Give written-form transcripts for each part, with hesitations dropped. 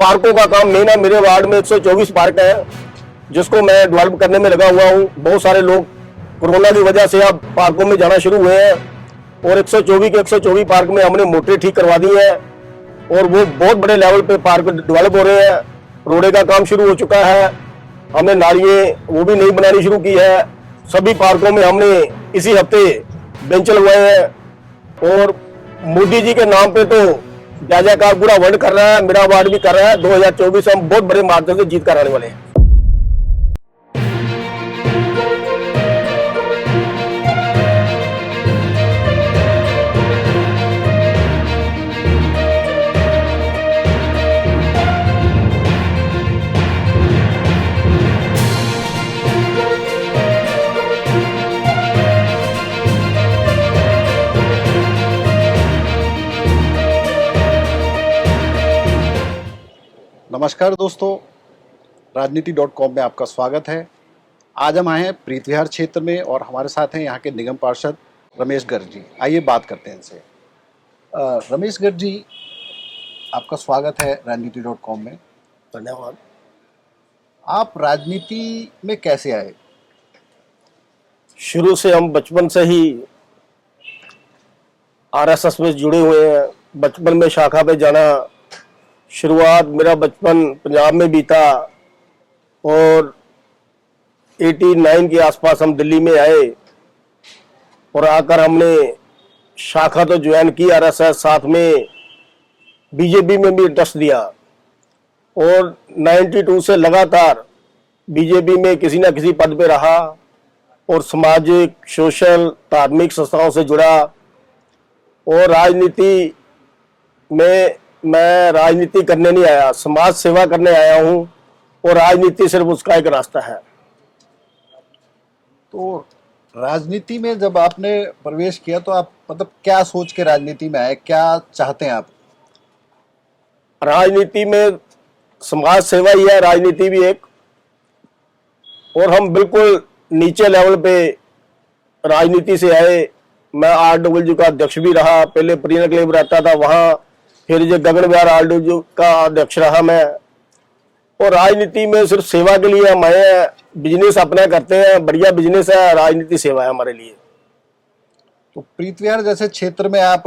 पार्कों का काम मेन है। मेरे वार्ड में 124 पार्क है जिसको मैं डेवलप करने में लगा हुआ हूँ। बहुत सारे लोग कोरोना की वजह से अब पार्कों में जाना शुरू हुए हैं और 124 के 124 पार्क में हमने मोटरें ठीक करवा दी हैं और वो बहुत बड़े लेवल पे पार्क डेवलप हो रहे हैं। रोडे का काम शुरू हो चुका है, हमने नालियाँ वो भी नई बनानी शुरू की है। सभी पार्कों में हमने इसी हफ्ते बेंच लगवाए हैं और मोदी जी के नाम पे तो जय जयकार पूरा वर्ल्ड कर रहा है, मेरा वार्ड भी कर रहा है। 2024 हम बहुत बड़े मार्जिन से जीत कर आने वाले हैं। नमस्कार दोस्तों, राजनीति.com में आपका स्वागत है। आज हम आए हैं प्रीत विहार क्षेत्र में और हमारे साथ हैं यहाँ के निगम पार्षद रमेश गर्ग जी। आइए बात करते हैं इनसे। रमेश गर्ग जी, आपका स्वागत है राजनीति.com में। धन्यवाद। आप राजनीति में कैसे आए? शुरू से हम बचपन से ही आरएसएस में जुड़े हुए हैं। बचपन में शाखा पे जाना, शुरुआत मेरा बचपन पंजाब में बीता और 89 के आसपास हम दिल्ली में आए और आकर हमने शाखा तो ज्वाइन की आरएसएस, साथ में बीजेपी में भी इंटरेस्ट दिया और 92 से लगातार बीजेपी में किसी न किसी पद पे रहा और सामाजिक, सोशल, धार्मिक संस्थाओं से जुड़ा और राजनीति में मैं राजनीति करने नहीं आया, समाज सेवा करने आया हूं और राजनीति सिर्फ उसका एक रास्ता है। तो राजनीति में जब आपने प्रवेश किया तो आप मतलब क्या सोच के राजनीति में आए, क्या चाहते हैं आप? राजनीति में समाज सेवा ही है, राजनीति भी एक, और हम बिल्कुल नीचे लेवल पे राजनीति से आए। मैं RWU का अध्यक्ष भी रहा, पहले प्रीनगर क्लब रहता था वहाँ, फिर जो गगन विहार RWU का अध्यक्ष रहा मैं। और राजनीति में सिर्फ सेवा के लिए हम आए हैं, बिजनेस अपना करते हैं, बढ़िया बिजनेस है, राजनीति सेवा है हमारे लिए। तो प्रीत विहार जैसे क्षेत्र में आप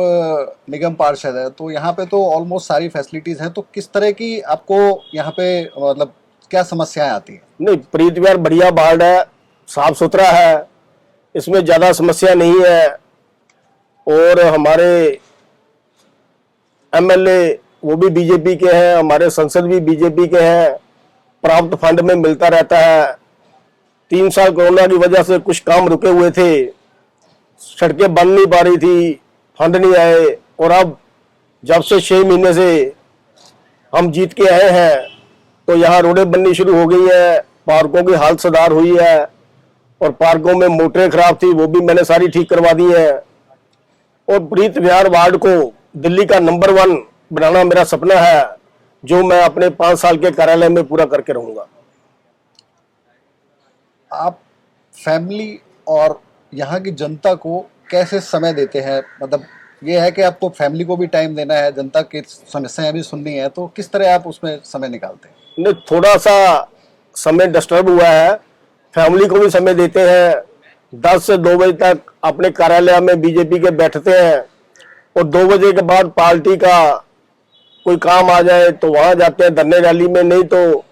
निगम पार्षद है, तो यहाँ पे तो ऑलमोस्ट सारी फैसिलिटीज हैं, तो किस तरह की आपको यहाँ पे मतलब क्या समस्याएं आती हैं? नहीं, प्रीत विहार बढ़िया वार्ड है, साफ सुथरा है, इसमें ज्यादा समस्या नहीं है और हमारे MLA वो भी बीजेपी के हैं, हमारे संसद भी बीजेपी के हैं, प्राप्त फंड में मिलता रहता है। 3 साल कोरोना की वजह से कुछ काम रुके हुए थे, सड़कें बन नहीं पा रही थी, फंड नहीं आए और अब जब से 6 महीने से हम जीत के आए हैं तो यहाँ रोडें बननी शुरू हो गई है, पार्कों की हालत सुधार हुई है और पार्कों में मोटरें खराब थी वो भी मैंने सारी ठीक करवा दी है और प्रीत विहार वार्ड को दिल्ली का नंबर 1 बनाना मेरा सपना है, जो मैं अपने 5 साल के कार्यालय में पूरा करके रहूंगा। आप फैमिली और यहाँ की जनता को कैसे समय देते हैं? मतलब ये है कि आपको फैमिली को भी टाइम देना है, जनता की समस्याएं भी सुननी है, तो किस तरह आप उसमें समय निकालते हैं? नहीं, थोड़ा सा समय डिस्टर्ब हुआ है, फैमिली को भी समय देते हैं। 10 से 2 बजे तक अपने कार्यालय में बीजेपी के बैठते हैं और 2 बजे के बाद पार्टी का कोई काम आ जाए तो वहां जाते हैं धरने रैली में, नहीं तो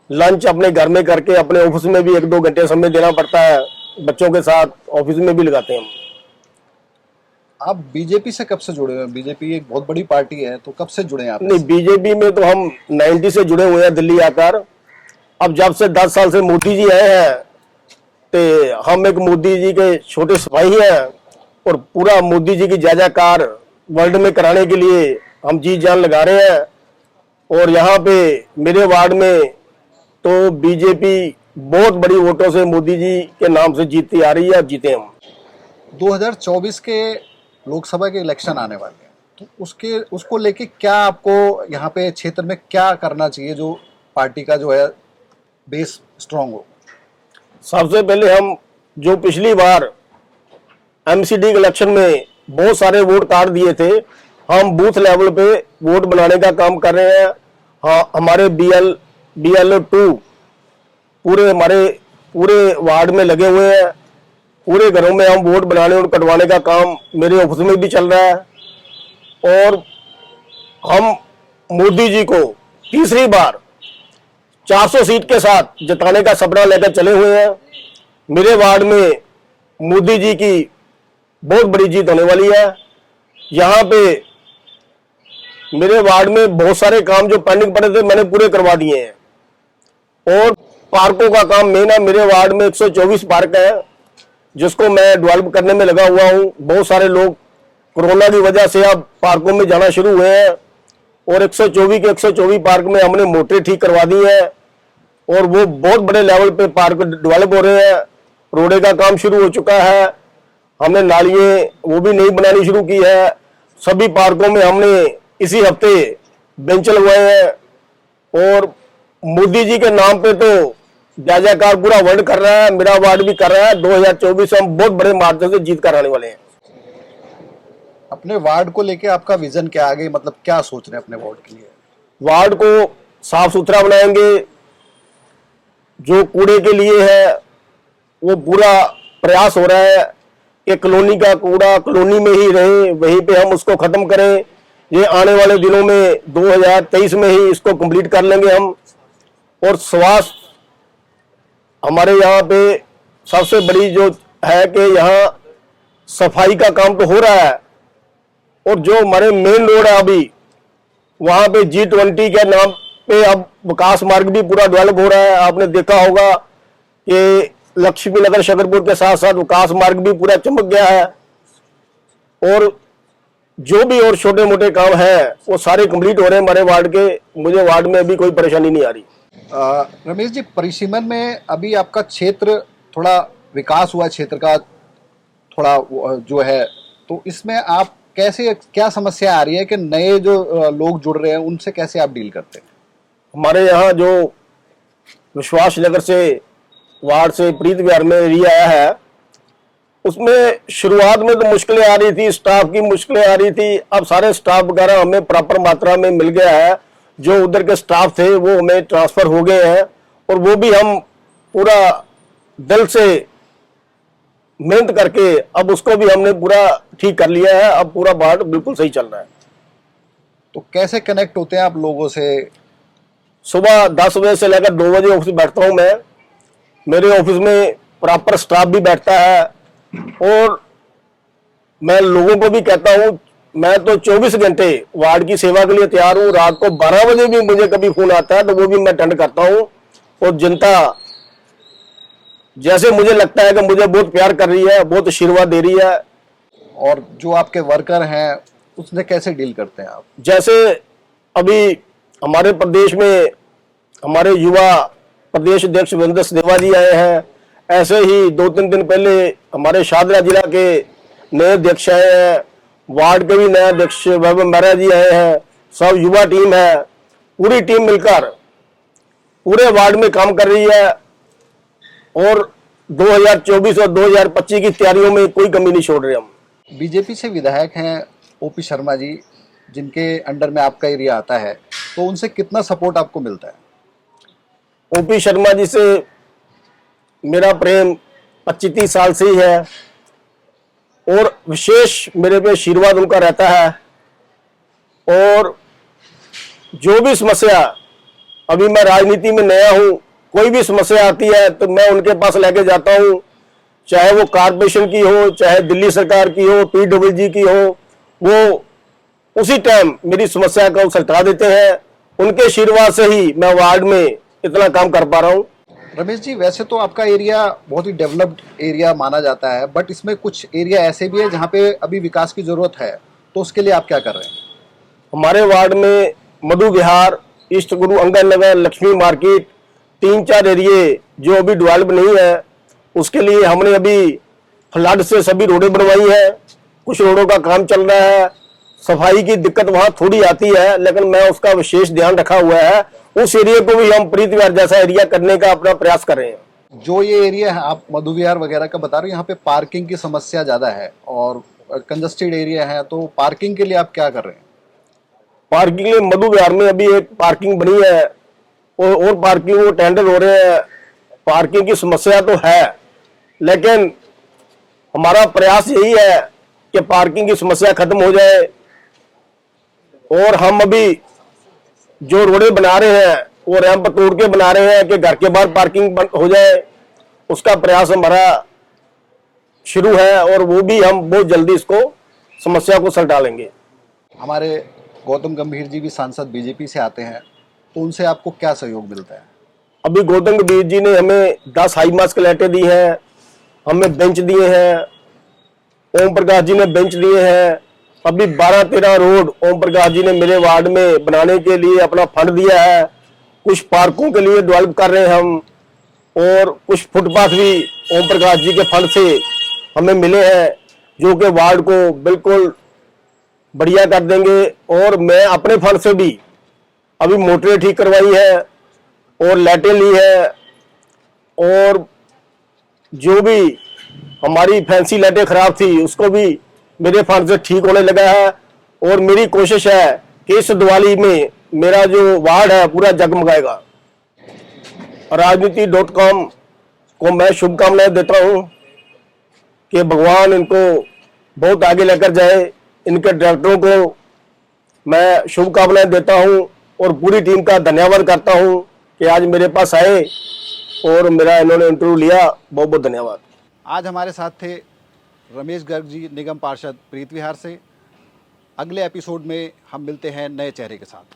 लंच अपने घर में करके अपने ऑफिस में भी 1-2 घंटे समय देना पड़ता है, बच्चों के साथ ऑफिस में भी लगाते हैं हम। आप बीजेपी से कब से जुड़े हुए हैं? बीजेपी एक बहुत बड़ी पार्टी है, तो कब से जुड़े हैं आप? नहीं, बीजेपी में तो हम 90 से जुड़े हुए हैं दिल्ली आकर। अब जब से 10 साल से मोदी जी आए हैं तो हम एक मोदी जी के छोटे सिपाही हैं और पूरा मोदी जी की जय जयकार वर्ल्ड में कराने के लिए हम जी जान लगा रहे हैं और यहाँ पे मेरे वार्ड में तो बीजेपी बहुत बड़ी वोटों से मोदी जी के नाम से जीतती आ रही है, जीते हम। 2024 के लोकसभा के इलेक्शन आने वाले हैं, तो उसको लेके क्या आपको यहाँ पे क्षेत्र में क्या करना चाहिए जो पार्टी का जो है बेस स्ट्रांग हो? सबसे पहले हम जो पिछली बार MCD के इलेक्शन में बहुत सारे वोट काट दिए थे, हम बूथ लेवल पे वोट बनाने का काम कर रहे हैं हाँ, हमारे BLO 2 पूरे वार्ड में लगे हुए हैं। पूरे घरों में हम वोट बनाने और कटवाने का काम मेरे ऑफिस में भी चल रहा है। और हम मोदी जी को तीसरी बार 400 सीट के साथ जिताने का सपना लेकर चले हुए हैं। मेरे वार्ड में मोदी जी की बहुत बड़ी जीत होने वाली है। यहाँ पे मेरे वार्ड में बहुत सारे काम जो पेंडिंग पड़े थे मैंने पूरे करवा दिए हैं। और पार्कों का काम मेन है। मेरे वार्ड में 124 पार्क है जिसको मैं डेवलप करने में लगा हुआ हूँ। बहुत सारे लोग कोरोना की वजह से अब पार्कों में जाना शुरू हुए हैं और 124 के 124 पार्क में हमने मोटरें ठीक करवा दी हैं और वो बहुत बड़े लेवल पे पार्क डेवलप हो रहे हैं। रोडे का काम शुरू हो चुका है। हमने नालियाँ वो भी नई बनानी शुरू की है। सभी पार्कों में हमने इसी हफ्ते बेंच लगवाए हैं और मोदी जी के नाम पे तो जय जयकार पूरा वर्ल्ड कर रहा है। मेरा वार्ड भी कर रहा है। 2024 में हम बहुत बड़े मार्जिन से जीत कर आने वाले हैं। अपने वार्ड को लेके आपका विजन क्या आगे, मतलब क्या सोच रहे हैं अपने वार्ड के लिए? वार्ड को साफ सुथरा बनाएंगे। जो कूड़े के लिए है वो पूरा प्रयास हो रहा है कि कॉलोनी का कूड़ा कॉलोनी में ही रहे, वहीं पे हम उसको खत्म करें। ये आने वाले दिनों में 2023 में ही इसको कंप्लीट कर लेंगे हम। और स्वास्थ्य हमारे यहाँ पे सबसे बड़ी जो है कि यहाँ सफाई का काम तो हो रहा है और जो हमारे मेन रोड है अभी वहाँ पे G20 के नाम पे अब विकास मार्ग भी पूरा डेवलप हो रहा है। आपने देखा होगा कि लक्ष्मी नगर शकरपुर के साथ साथ विकास मार्ग भी पूरा चमक गया है। और जो भी और छोटे मोटे काम है वो सारे कंप्लीट हो रहे हैं हमारे वार्ड के। मुझे वार्ड में अभी कोई परेशानी नहीं आ रही। रमेश जी, परिसीमन में अभी आपका क्षेत्र थोड़ा विकास हुआ, क्षेत्र का थोड़ा जो है, तो इसमें आप कैसे, क्या समस्या आ रही है कि नए जो लोग जुड़ रहे हैं उनसे कैसे आप डील करते हैं? हमारे यहाँ जो विश्वास नगर से वार्ड से प्रीत विहार में एरिया आया है उसमें शुरुआत में तो मुश्किलें आ रही थी, स्टाफ की मुश्किलें आ रही थी। अब सारे स्टाफ वगैरह हमें प्रॉपर मात्रा में मिल गया है। जो उधर के स्टाफ थे वो हमें ट्रांसफर हो गए हैं और वो भी हम पूरा दिल से मेहनत करके अब उसको भी हमने पूरा ठीक कर लिया है। अब पूरा वार्ड बिल्कुल सही चल रहा है। तो कैसे कनेक्ट होते हैं आप लोगों से? सुबह 10 बजे से लेकर 2 बजे ऑफिस बैठता हूँ मैं। मेरे ऑफिस में प्रॉपर स्टाफ भी बैठता है और मैं लोगों को भी कहता हूँ मैं तो 24 घंटे वार्ड की सेवा के लिए तैयार हूँ। रात को 12 बजे भी मुझे कभी फोन आता है तो वो भी मैं अटेंड करता हूँ। और जनता जैसे मुझे लगता है कि मुझे बहुत प्यार कर रही है, बहुत आशीर्वाद दे रही है। और जो आपके वर्कर हैं उसने कैसे डील करते हैं आप? जैसे अभी हमारे प्रदेश में हमारे युवा प्रदेश अध्यक्ष वीरेंद्र सदेवा जी आए हैं। ऐसे ही 2-3 दिन पहले हमारे शाहदरा जिला के नए अध्यक्ष आए हैं। वार्ड के भी नए अध्यक्ष वैभव मेहरा जी आए हैं। सब युवा टीम है। पूरी टीम मिलकर पूरे वार्ड में काम कर रही है और 2024 और 2025 की तैयारियों में कोई कमी नहीं छोड़ रहे हम। बीजेपी से विधायक हैं ओपी शर्मा जी, जिनके अंडर में आपका एरिया आता है, तो उनसे कितना सपोर्ट आपको मिलता है? ओपी शर्मा जी से मेरा प्रेम 25-30 साल से ही है और विशेष मेरे पे आशीर्वाद उनका रहता है। और जो भी समस्या, अभी मैं राजनीति में नया हूं, कोई भी समस्या आती है तो मैं उनके पास लेके जाता हूं। चाहे वो कारपोरेशन की हो, चाहे दिल्ली सरकार की हो, PWG की हो, वो उसी टाइम मेरी समस्या को सुलझा देते हैं। उनके आशीर्वाद से ही मैं वार्ड में इतना काम कर पा रहा हूं। रमेश जी, वैसे तो आपका एरिया बहुत ही डेवलप्ड एरिया माना जाता है, बट इसमें कुछ एरिया ऐसे भी है जहाँ पे अभी विकास की जरूरत है, तो उसके लिए आप क्या कर रहे हैं? हमारे वार्ड में मधु विहार, ईस्ट गुरु अंगद नगर, लक्ष्मी मार्केट, 3-4 एरिए जो अभी डेवलप नहीं है, उसके लिए हमने अभी फ्लड से सभी रोडें बनवाई है। कुछ रोडों का काम चल रहा है। सफाई की दिक्कत वहां थोड़ी आती है लेकिन मैं उसका विशेष ध्यान रखा हुआ है। उस एरिया को भी हम प्रीत विहार जैसा एरिया करने का अपना प्रयास कर रहे हैं। जो ये एरिया है आप मधु विहार वगैरह का बता रहे हो, यहाँ पे पार्किंग की समस्या ज़्यादा है और कंजस्टेड एरिया है, तो पार्किंग के लिए आप क्या कर रहे हैं? पार्किंग के लिए मधु विहार में अभी एक पार्किंग बनी है और पार्किंग वो टेंडर हो रहे हैं। पार्किंग की समस्या तो है, लेकिन हमारा प्रयास यही है कि पार्किंग की समस्या खत्म हो जाए। और हम अभी जो रोडें बना रहे हैं वो रैंप तोड़ के बना रहे हैं कि घर के बाहर पार्किंग हो जाए। उसका प्रयास हमारा शुरू है और वो भी हम बहुत जल्दी इसको समस्या को सर डालेंगे। हमारे गौतम गंभीर जी भी सांसद बीजेपी से आते हैं, तो उनसे आपको क्या सहयोग मिलता है? अभी गौतम गंभीर जी ने हमें 10 हाई मास्क लाइटें दी हैं, हमें बेंच दिए हैं, ओम प्रकाश जी ने बेंच दिए हैं। अभी 12-13 रोड ओम प्रकाश जी ने मेरे वार्ड में बनाने के लिए अपना फंड दिया है। कुछ पार्कों के लिए डेवलप कर रहे हैं हम, और कुछ फुटपाथ भी ओम प्रकाश जी के फंड से हमें मिले हैं, जो कि वार्ड को बिल्कुल बढ़िया कर देंगे। और मैं अपने फंड से भी अभी मोटरें ठीक करवाई है और लाइटें ली है, और जो भी हमारी फैंसी लाइटें खराब थी उसको भी मेरे फंड से ठीक होने लगा है। और मेरी कोशिश है कि इस दिवाली में मेरा जो वार्ड है पूरा जगमगाएगा। राजनीति.com को मैं शुभकामनाएं देता हूं कि भगवान इनको बहुत आगे लेकर जाए। इनके डायरेक्टरों को मैं शुभकामनाएं देता हूं और पूरी टीम का धन्यवाद करता हूं कि आज मेरे पास आए और मेरा इन्होंने इंटरव्यू लिया। बहुत बहुत धन्यवाद। आज हमारे साथ थे रमेश गर्ग जी, निगम पार्षद प्रीत विहार से। अगले एपिसोड में हम मिलते हैं नए चेहरे के साथ।